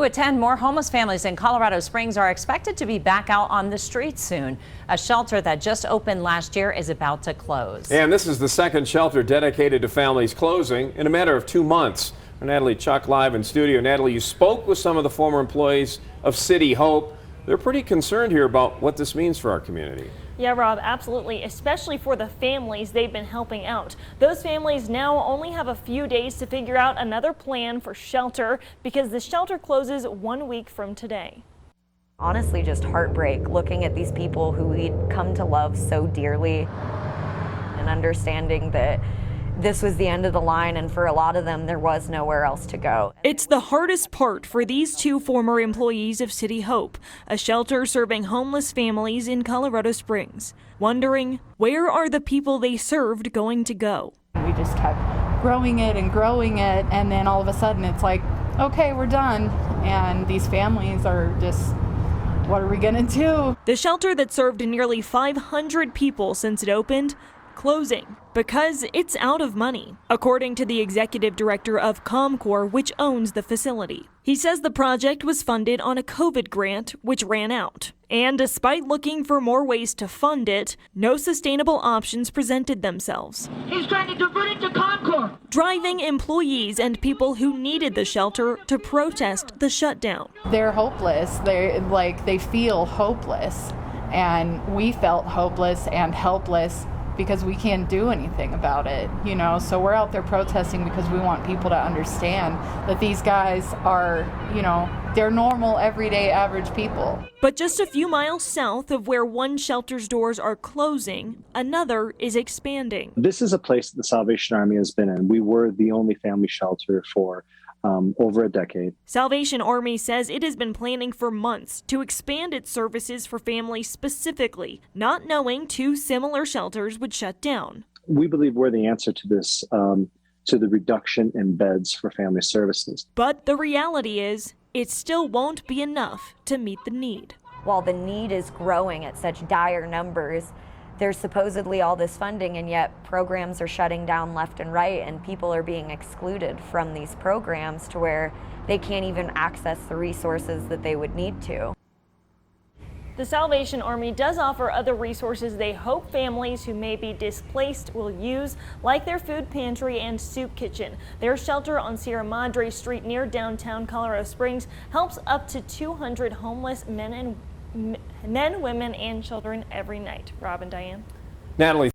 New at 10, more homeless families in Colorado Springs are expected to be back out on the streets soon. A shelter that just opened last year is about to close. And this is the second shelter dedicated to families closing in a matter of 2 months. Natalie Chuck live in studio. Natalie, you spoke with some of the former employees of City Hope. They're pretty concerned here about what this means for our community. Yeah, Rob, absolutely, especially for the families they've been helping out. Those families now only have a few days to figure out another plan for shelter because the shelter closes 1 week from today. Honestly, just heartbreak looking at these people who we'd come to love so dearly and understanding that this was the end of the line, and for a lot of them, there was nowhere else to go. It's the hardest part for these two former employees of City Hope, a shelter serving homeless families in Colorado Springs, wondering where are the people they served going to go. We just kept growing it, and then all of a sudden it's like, okay, we're done. And these families are just, what are we gonna do? The shelter that served nearly 500 people since it opened, closing because it's out of money, according to the executive director of ComCorp, which owns the facility. He says the project was funded on a COVID grant, which ran out. And despite looking for more ways to fund it, no sustainable options presented themselves. He's trying to divert it to ComCorp, driving employees and people who needed the shelter to protest the shutdown. They're hopeless. They feel hopeless. And we felt hopeless and helpless because we can't do anything about it, so we're out there protesting because we want people to understand that these guys are, they're normal, everyday, average people. But just a few miles south of where one shelter's doors are closing, another is expanding. This is a place that the Salvation Army has been in. We were the only family shelter for over a decade. Salvation Army says it has been planning for months to expand its services for families specifically, not knowing two similar shelters would shut down. We believe we're the answer to this, to the reduction in beds for family services. But the reality is, it still won't be enough to meet the need. While the need is growing at such dire numbers, there's supposedly all this funding, and yet programs are shutting down left and right, and people are being excluded from these programs to where they can't even access the resources that they would need to. The Salvation Army does offer other resources they hope families who may be displaced will use, like their food pantry and soup kitchen. Their shelter on Sierra Madre Street near downtown Colorado Springs helps up to 200 homeless men, women, and children every night. Rob and Diane. Natalie.